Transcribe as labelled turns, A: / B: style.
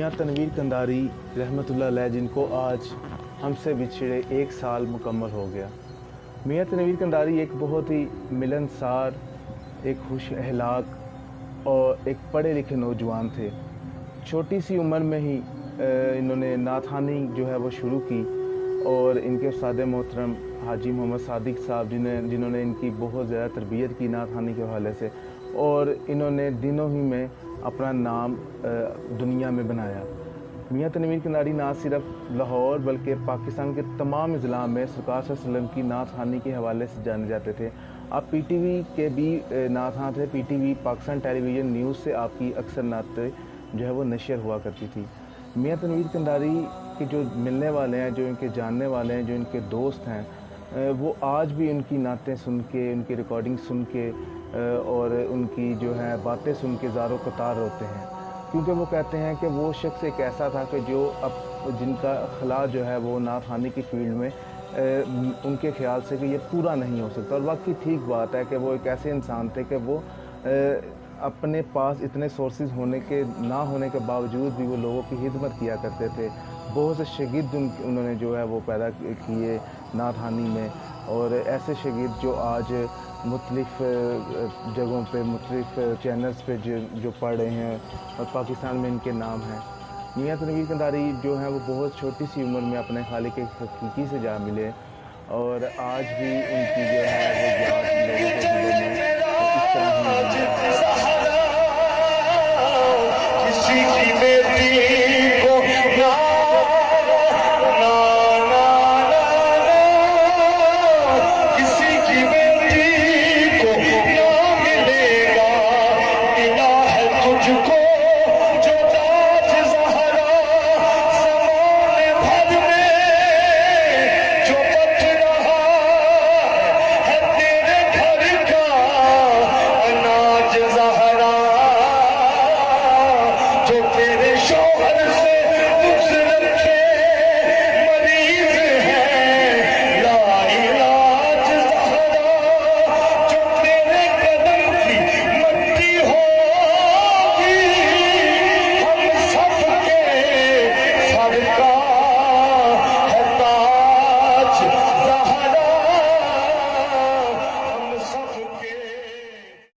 A: میاں تنویر قنداری رحمۃ اللہ علیہ، جن کو آج ہم سے بچھڑے 1 سال مکمل ہو گیا۔ میاں تنویر قنداری ایک بہت ہی ملنسار، ایک خوش اخلاق اور ایک پڑھے لکھے نوجوان تھے۔ چھوٹی سی عمر میں ہی انہوں نے نعت خوانی جو ہے وہ شروع کی، اور ان کے استاد محترم حاجی محمد صادق صاحب جنہوں نے ان کی بہت زیادہ تربیت کی نعت خوانی کے حوالے سے، اور انہوں نے دنوں ہی میں اپنا نام دنیا میں بنایا۔ میاں تنویر قنداری نہ صرف لاہور بلکہ پاکستان کے تمام اضلاع میں سرکار صلی اللہ علیہ وسلم کی نعت خوانی کے حوالے سے جانے جاتے تھے۔ آپ پی ٹی وی کے بھی نعت خواں تھے، پی ٹی وی پاکستان ٹیلی ویژن نیوز سے آپ کی اکثر نعتیں جو ہے وہ نشر ہوا کرتی تھی۔ میاں تنویر قنداری کے جو ملنے والے ہیں، جو ان کے جاننے والے ہیں، جو ان کے دوست ہیں، وہ آج بھی ان کی نعتیں سن کے، ان کی ریکارڈنگ سن کے اور ان کی جو ہے باتیں سن کے زار و قطار ہوتے ہیں، کیونکہ وہ کہتے ہیں کہ وہ شخص ایک ایسا تھا کہ جو جن کا اخلاق جو ہے وہ نعت خوانی کی فیلڈ میں ان کے خیال سے کہ یہ پورا نہیں ہو سکتا، اور واقعی ٹھیک بات ہے کہ وہ ایک ایسے انسان تھے کہ وہ اپنے پاس اتنے سورسز نہ ہونے کے باوجود بھی وہ لوگوں کی خدمت کیا کرتے تھے۔ بہت سے شاگرد انہوں نے جو ہے وہ پیدا کیے نعت خوانی میں، اور ایسے شاگرد جو آج مختلف جگہوں پہ، مختلف چینلز پہ جو پڑھ رہے ہیں، اور پاکستان میں ان کے نام ہیں۔ میاں تنویر قنداری جو ہیں وہ بہت چھوٹی سی عمر میں اپنے خالق حقیقی سے جا ملے، اور آج بھی ان کی جو ہے وہ یاد